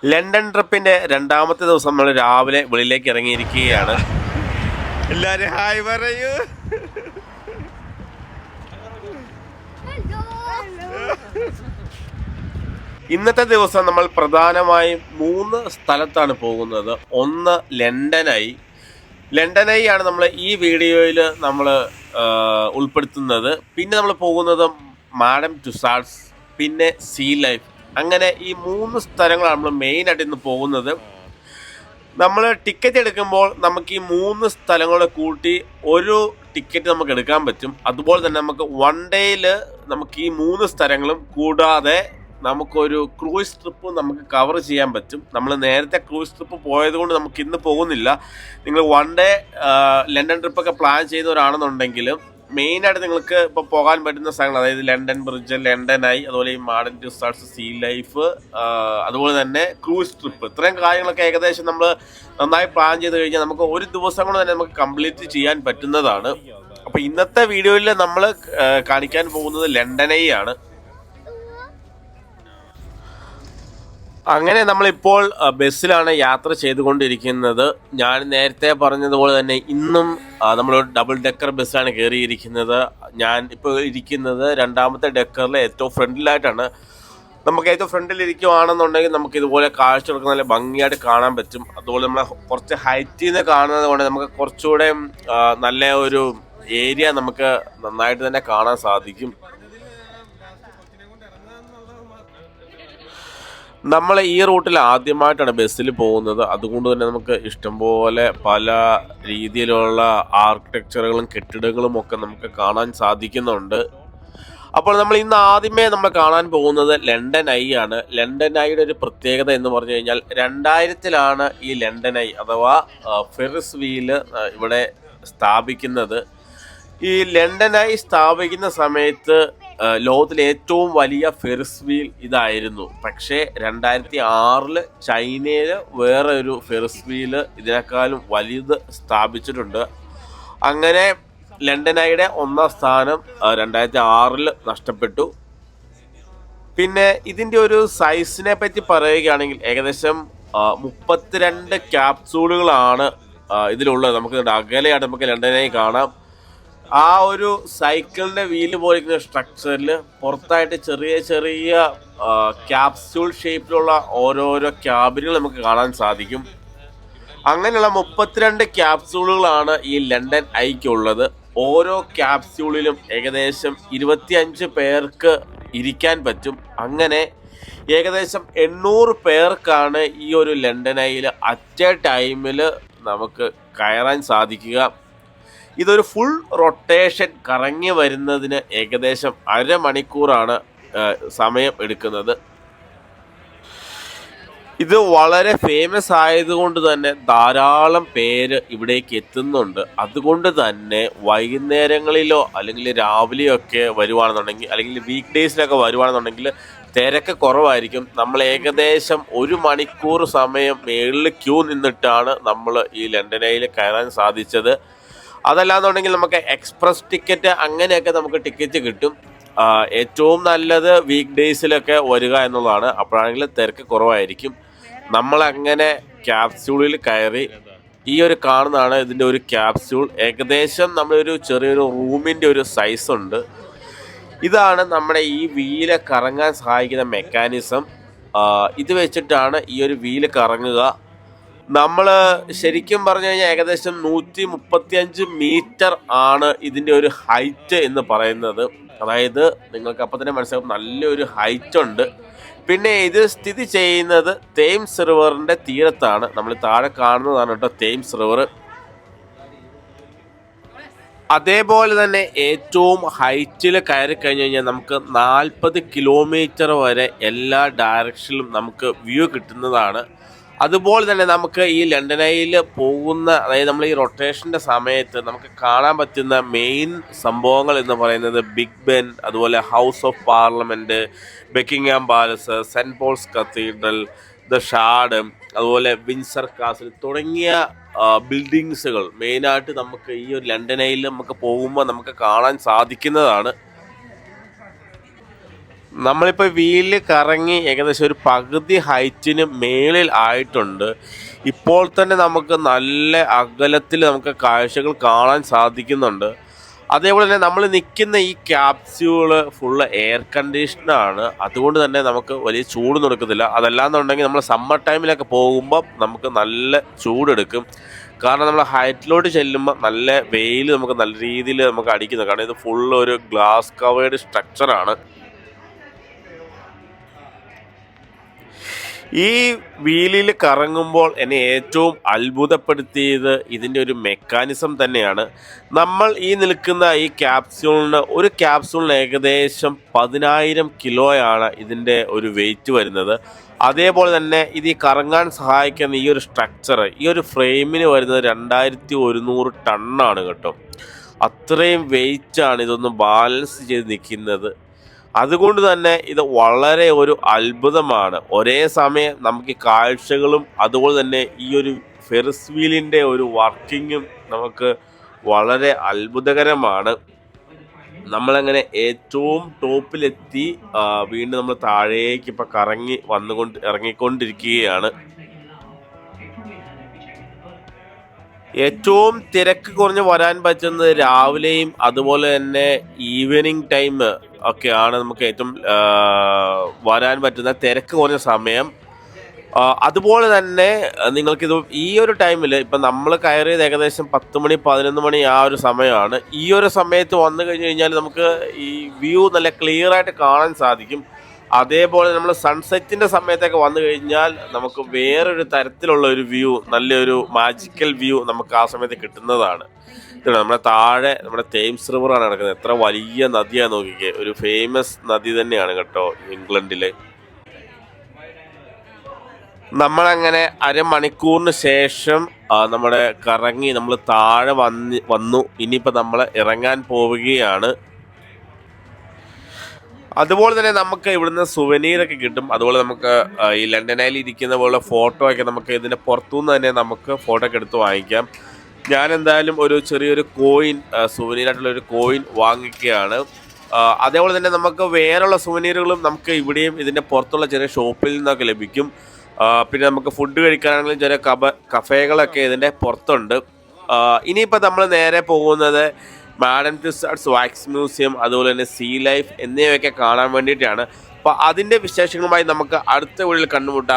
London ട്രിപ്പിന്റെ രണ്ടാമത്തെ ദിവസം നമ്മൾ രാവിലെ വെളിയിലേക്ക് ഇറങ്ങിയിരിക്കുകയാണ്. എല്ലാരും ഹായ് പറയൂ. ഇന്നത്തെ ദിവസം നമ്മൾ പ്രധാനമായും 3 സ്ഥലത്താണ് പോകുന്നത്. ഒന്ന് ലണ്ടനായി ആണ് നമ്മൾ ഈ വീഡിയോയിൽ നമ്മൾ ഉൾപ്പെടുത്തുന്നത്. പിന്നെ നമ്മൾ പോകുന്നത് മാഡം ടുസാഡ്സ്, പിന്നെ സീ ലൈഫ്. അങ്ങനെ ഈ 3 സ്ഥലങ്ങളാണ് നമ്മൾ മെയിനായിട്ട് ഇന്ന് പോകുന്നത്. നമ്മൾ ടിക്കറ്റ് എടുക്കുമ്പോൾ നമുക്ക് ഈ 3 സ്ഥലങ്ങളെ കൂട്ടി ഒരു ടിക്കറ്റ് നമുക്ക് എടുക്കാൻ പറ്റും. അതുപോലെ തന്നെ നമുക്ക് വൺ ഡേയിൽ നമുക്ക് ഈ 3 സ്ഥലങ്ങളും കൂടാതെ നമുക്കൊരു ക്രൂയിസ് ട്രിപ്പ് നമുക്ക് കവർ ചെയ്യാൻ പറ്റും. നമ്മൾ നേരത്തെ ക്രൂയിസ് ട്രിപ്പ് പോയതുകൊണ്ട് നമുക്ക് ഇന്ന് പോകുന്നില്ല. നിങ്ങൾ വൺ ഡേ ലണ്ടൻ ട്രിപ്പൊക്കെ പ്ലാൻ ചെയ്യുന്നവരാണെന്നുണ്ടെങ്കിൽ മെയിനായിട്ട് നിങ്ങൾക്ക് ഇപ്പോൾ പോകാൻ പറ്റുന്ന സ്ഥലങ്ങൾ, അതായത് ലണ്ടൻ ബ്രിഡ്ജ്, ലണ്ടനായി, അതുപോലെ ഈ മാഡൻ ടുസാഡ്സ്, സീ ലൈഫ്, അതുപോലെ തന്നെ ക്രൂസ് ട്രിപ്പ്, ഇത്രയും കാര്യങ്ങളൊക്കെ ഏകദേശം നമ്മൾ നന്നായി പ്ലാൻ ചെയ്ത് കഴിഞ്ഞാൽ നമുക്ക് ഒരു ദിവസം കൊണ്ട് തന്നെ നമുക്ക് കംപ്ലീറ്റ് ചെയ്യാൻ പറ്റുന്നതാണ്. അപ്പോൾ ഇന്നത്തെ വീഡിയോയിൽ നമ്മൾ കാണിക്കാൻ പോകുന്നത് ലണ്ടനായി ആണ്. അങ്ങനെ നമ്മളിപ്പോൾ ബസ്സിലാണ് യാത്ര ചെയ്തുകൊണ്ടിരിക്കുന്നത്. ഞാൻ നേരത്തെ പറഞ്ഞതുപോലെ തന്നെ ഇന്നും നമ്മൾ ഡബിൾ ഡെക്കർ ബസ്സിലാണ് കയറിയിരിക്കുന്നത്. ഞാൻ ഇപ്പോൾ ഇരിക്കുന്നത് രണ്ടാമത്തെ ഡെക്കറിലെ ഏറ്റവും ഫ്രണ്ടിലായിട്ടാണ്. നമുക്ക് ഏറ്റവും ഫ്രണ്ടിൽ ഇരിക്കുവാണെന്നുണ്ടെങ്കിൽ നമുക്ക് ഇതുപോലെ കാഴ്ചകളൊക്കെ നല്ല ഭംഗിയായിട്ട് കാണാൻ പറ്റും. അതുപോലെ നമ്മൾ കുറച്ച് ഹൈറ്റിൽ നിന്ന് കാണുന്നത് കൊണ്ട് നമുക്ക് കുറച്ചുകൂടെ നല്ല ഒരു ഏരിയ നമുക്ക് നന്നായിട്ട് തന്നെ കാണാൻ സാധിക്കും. നമ്മൾ ഈ റൂട്ടിൽ ആദ്യമായിട്ടാണ് ബസ്സിൽ പോകുന്നത്. അതുകൊണ്ട് തന്നെ നമുക്ക് ഇഷ്ടംപോലെ പല രീതിയിലുള്ള ആർക്കിടെക്ചറുകളും കെട്ടിടങ്ങളും ഒക്കെ നമുക്ക് കാണാൻ സാധിക്കുന്നുണ്ട്. അപ്പോൾ നമ്മൾ ഇന്ന് ആദ്യമേ നമ്മൾ കാണാൻ പോകുന്നത് ലണ്ടൻ ഐ ആണ്. ലണ്ടൻ ഐയുടെ ഒരു പ്രത്യേകത എന്ന് പറഞ്ഞു കഴിഞ്ഞാൽ 2000-ലാണ് ഈ ലണ്ടൻ ഐ അഥവാ ഫെറിസ് വീല് ഇവിടെ സ്ഥാപിക്കുന്നത്. ഈ ലണ്ടനായി സ്ഥാപിക്കുന്ന സമയത്ത് ലോകത്തിലെ ഏറ്റവും വലിയ ഫെറിസ് വീൽ ഇതായിരുന്നു. പക്ഷേ 2006 ചൈനയിൽ വേറെ ഒരു ഫെറിസ് വീല് ഇതിനേക്കാളും വലുത് സ്ഥാപിച്ചിട്ടുണ്ട്. അങ്ങനെ ലണ്ടനായുടെ 1ാം സ്ഥാനം 2006 നഷ്ടപ്പെട്ടു. പിന്നെ ഇതിൻ്റെ ഒരു സൈസിനെ പറ്റി പറയുകയാണെങ്കിൽ ഏകദേശം 32 ക്യാപ്സൂളുകളാണ് ഇതിലുള്ളത്. നമുക്ക് അകലെയായിട്ട് നമുക്ക് ലണ്ടനായി കാണാം. ആ ഒരു സൈക്കിളിൻ്റെ വീല് പോലിരിക്കുന്ന സ്ട്രക്ചറിൽ പുറത്തായിട്ട് ചെറിയ ചെറിയ ക്യാപ്സ്യൂൾ ഷേപ്പിലുള്ള ഓരോരോ ക്യാബിനുകൾ നമുക്ക് കാണാൻ സാധിക്കും. അങ്ങനെയുള്ള 32 ക്യാപ്സ്യൂളുകളാണ് ഈ ലണ്ടൻ ഐക്കുള്ളത്. ഓരോ ക്യാപ്സ്യൂളിലും ഏകദേശം 25 പേർക്ക് ഇരിക്കാൻ പറ്റും. അങ്ങനെ ഏകദേശം 800 പേർക്കാണ് ഈ ഒരു ലണ്ടൻ ഐയിൽ അറ്റ് എ ടൈമിൽ നമുക്ക് കയറാൻ സാധിക്കുക. ഇതൊരു ഫുൾ റൊട്ടേഷൻ കറങ്ങി വരുന്നതിന് ഏകദേശം അരമണിക്കൂറാണ് സമയം എടുക്കുന്നത്. ഇത് വളരെ ഫേമസ് ആയതുകൊണ്ട് തന്നെ ധാരാളം പേര് ഇവിടേക്ക് എത്തുന്നുണ്ട്. അതുകൊണ്ട് തന്നെ വൈകുന്നേരങ്ങളിലോ അല്ലെങ്കിൽ രാവിലെയോ ഒക്കെ വരുവാണെന്നുണ്ടെങ്കിൽ, അല്ലെങ്കിൽ വീക്ക് ഡേയ്സിലൊക്കെ വരുവാണെന്നുണ്ടെങ്കിൽ തിരക്ക് കുറവായിരിക്കും. നമ്മൾ ഏകദേശം 1 മണിക്കൂർ സമയം മേളിൽ ക്യൂ നിന്നിട്ടാണ് നമ്മൾ ഈ ലണ്ടനയിൽ കയറാൻ സാധിച്ചത്. അതല്ലാന്നുണ്ടെങ്കിൽ നമുക്ക് എക്സ്പ്രസ് ടിക്കറ്റ് അങ്ങനെയൊക്കെ നമുക്ക് ടിക്കറ്റ് കിട്ടും. ഏറ്റവും നല്ലത് വീക്ക് ഡേയ്സിലൊക്കെ വരിക എന്നുള്ളതാണ്. അപ്പോഴാണെങ്കിൽ തിരക്ക് കുറവായിരിക്കും. നമ്മളങ്ങനെ ക്യാപ്സ്യൂളിൽ കയറി. ഈ ഒരു കാണുന്നതാണ് ഇതിൻ്റെ ഒരു ക്യാപ്സ്യൂൾ. ഏകദേശം നമ്മളൊരു ചെറിയൊരു റൂമിൻ്റെ ഒരു സൈസ് ഉണ്ട്. ഇതാണ് നമ്മുടെ ഈ വീല് കറങ്ങാൻ സഹായിക്കുന്ന മെക്കാനിസം. ഇത് വെച്ചിട്ടാണ് ഈ ഒരു വീല് കറങ്ങുക. നമ്മൾ ശരിക്കും പറഞ്ഞു കഴിഞ്ഞാൽ ഏകദേശം 135 മീറ്റർ ആണ് ഇതിൻ്റെ ഒരു ഹൈറ്റ് എന്ന് പറയുന്നത്. അതായത് നിങ്ങൾക്ക് അപ്പം തന്നെ മനസ്സിലാവും നല്ലൊരു ഹൈറ്റ് ഉണ്ട്. പിന്നെ ഇത് സ്ഥിതി ചെയ്യുന്നത് തേംസ് റിവറിൻ്റെ തീരത്താണ്. നമ്മൾ താഴെ കാണുന്നതാണ് കേട്ടോ തേംസ് റിവർ. അതേപോലെ തന്നെ ഏറ്റവും ഹൈറ്റിൽ കയറി കഴിഞ്ഞ് കഴിഞ്ഞാൽ നമുക്ക് 40 കിലോമീറ്റർ വരെ എല്ലാ ഡയറക്ഷനിലും നമുക്ക് വ്യൂ കിട്ടുന്നതാണ്. അതുപോലെ തന്നെ നമുക്ക് ഈ ലണ്ടനയിൽ പോകുന്ന, അതായത് നമ്മൾ ഈ റൊട്ടേഷൻ്റെ സമയത്ത് നമുക്ക് കാണാൻ പറ്റുന്ന മെയിൻ സംഭവങ്ങൾ എന്ന് പറയുന്നത് ബിഗ് ബെൻ, അതുപോലെ House of Parliament, Buckingham Palace, Saint Paul's Cathedral, the Shard, അതുപോലെ വിൻസർ കാസിൽ തുടങ്ങിയ ബിൽഡിങ്സുകൾ മെയിനായിട്ട് നമുക്ക് ഈ ഒരു ലണ്ടനയിൽ നമുക്ക് പോകുമ്പോൾ നമുക്ക് കാണാൻ സാധിക്കുന്നതാണ്. നമ്മളിപ്പോൾ വീലിൽ കറങ്ങി ഏകദേശം ഒരു പകുതി ഹൈറ്റിന് മേളിൽ ആയിട്ടുണ്ട്. ഇപ്പോൾ തന്നെ നമുക്ക് നല്ല അകലത്തിൽ നമുക്ക് കാഴ്ചകൾ കാണാൻ സാധിക്കുന്നുണ്ട്. അതേപോലെ തന്നെ നമ്മൾ നിൽക്കുന്ന ഈ ക്യാപ്സ്യൂള് ഫുള്ള് എയർ കണ്ടീഷനാണ്. അതുകൊണ്ട് തന്നെ നമുക്ക് വലിയ ചൂടൊന്നും എടുക്കത്തില്ല. അതല്ലാന്നുണ്ടെങ്കിൽ നമ്മൾ സമ്മർ ടൈമിലൊക്കെ പോകുമ്പോൾ നമുക്ക് നല്ല ചൂടെടുക്കും. കാരണം നമ്മൾ ഹൈറ്റിലോട്ട് ചെല്ലുമ്പോൾ നല്ല വെയിൽ നമുക്ക് നല്ല രീതിയിൽ നമുക്ക് അടിക്കുന്നു. കാരണം ഇത് ഫുള്ള് ഒരു ഗ്ലാസ് കവേർഡ് സ്ട്രക്ചറാണ്. ഈ വീലിൽ കറങ്ങുമ്പോൾ എന്നെ ഏറ്റവും അത്ഭുതപ്പെടുത്തിയത് ഇതിൻ്റെ ഒരു മെക്കാനിസം തന്നെയാണ്. നമ്മൾ ഈ നിൽക്കുന്ന ഈ ഒരു ക്യാപ്സ്യൂളിന് ഏകദേശം 10,000 കിലോയാണ് ഇതിൻ്റെ ഒരു വെയിറ്റ് വരുന്നത്. അതേപോലെ തന്നെ ഇത് ഈ കറങ്ങാൻ സഹായിക്കുന്ന ഈ ഒരു സ്ട്രക്ചർ, ഈ ഒരു ഫ്രെയിമിന് വരുന്നത് 2100 ടണ്ണാണ് കേട്ടോ. അത്രയും വെയിറ്റാണ് ഇതൊന്ന് ബാലൻസ് ചെയ്ത് നിൽക്കുന്നത്. അതുകൊണ്ട് തന്നെ ഇത് വളരെ ഒരു അത്ഭുതമാണ്. ഒരേ സമയം നമുക്ക് ഈ കാഴ്ചകളും അതുപോലെ തന്നെ ഈ ഒരു ഫെറിസ് വീലിൻ്റെ ഒരു വർക്കിങ്ങും നമുക്ക് വളരെ അത്ഭുതകരമാണ്. നമ്മളങ്ങനെ ഏറ്റവും ടോപ്പിലെത്തി വീണ്ടും നമ്മൾ താഴേക്ക് ഇപ്പം ഇറങ്ങിക്കൊണ്ടിരിക്കുകയാണ്. ഏറ്റവും തിരക്ക് കുറഞ്ഞ് വരാൻ പറ്റുന്നത് രാവിലെയും അതുപോലെ തന്നെ ഈവനിങ് ടൈം ഒക്കെയാണ് നമുക്ക് ഏറ്റവും വരാൻ പറ്റുന്ന തിരക്ക് കുറഞ്ഞ സമയം. അതുപോലെ തന്നെ നിങ്ങൾക്കിത് ഈ ഒരു ടൈമിൽ ഇപ്പം നമ്മൾ കയറിയത് ഏകദേശം 10 മണി 11 മണി ആ ഒരു സമയമാണ്. ഈ ഒരു സമയത്ത് വന്നു കഴിഞ്ഞ് കഴിഞ്ഞാൽ നമുക്ക് ഈ വ്യൂ നല്ല ക്ലിയർ ആയിട്ട് കാണാൻ സാധിക്കും. അതേപോലെ നമ്മൾ സൺസെറ്റിൻ്റെ സമയത്തൊക്കെ വന്നു കഴിഞ്ഞാൽ നമുക്ക് വേറൊരു തരത്തിലുള്ള ഒരു വ്യൂ, നല്ലൊരു മാജിക്കൽ വ്യൂ നമുക്ക് ആ സമയത്ത് കിട്ടുന്നതാണ്. നമ്മുടെ താഴെ നമ്മുടെ തേംസ് റിവറാണ് കിടക്കുന്നത്. എത്ര വലിയ നദിയാണ് നോക്കിക്കേ. ഒരു ഫേമസ് നദി തന്നെയാണ് കേട്ടോ ഇംഗ്ലണ്ടിലെ. നമ്മളങ്ങനെ അരമണിക്കൂറിന് ശേഷം നമ്മുടെ കറങ്ങി നമ്മൾ താഴെ വന്നു. ഇനിയിപ്പോൾ നമ്മൾ ഇറങ്ങാൻ പോവുകയാണ്. അതുപോലെ തന്നെ നമുക്ക് ഇവിടുന്ന് സുവനീറൊക്കെ കിട്ടും. അതുപോലെ നമുക്ക് ഈ ലണ്ടനിൽ ഇരിക്കുന്ന പോലെ ഫോട്ടോ ഒക്കെ നമുക്ക് ഇതിൻ്റെ പുറത്തുനിന്ന് തന്നെ നമുക്ക് ഫോട്ടോ ഒക്കെ എടുത്ത് വാങ്ങിക്കാം. ഞാൻ എന്തായാലും ഒരു ചെറിയൊരു സുവനീറായിട്ടുള്ളൊരു കോയിൻ വാങ്ങിക്കുകയാണ്. അതേപോലെ തന്നെ നമുക്ക് വേറെയുള്ള സുവനീറുകളും നമുക്ക് ഇവിടെയും ഇതിൻ്റെ പുറത്തുള്ള ചെറിയ ഷോപ്പിൽ നിന്നൊക്കെ ലഭിക്കും. പിന്നെ നമുക്ക് ഫുഡ് കഴിക്കാനാണെങ്കിലും ചെറിയ കഫേകളൊക്കെ ഇതിൻ്റെ പുറത്തുണ്ട്. ഇനിയിപ്പോൾ നമ്മൾ നേരെ പോകുന്നത് മാഡം ടുസ്സാഡ്സ് വാക്സ് മ്യൂസിയം അതുപോലെ തന്നെ സീ ലൈഫ് എന്നിവയൊക്കെ കാണാൻ വേണ്ടിയിട്ടാണ്. അപ്പോൾ അതിൻ്റെ വിശേഷങ്ങളുമായി നമുക്ക് അടുത്ത വീഡിയോയിൽ കണ്ടുമുട്ടാം.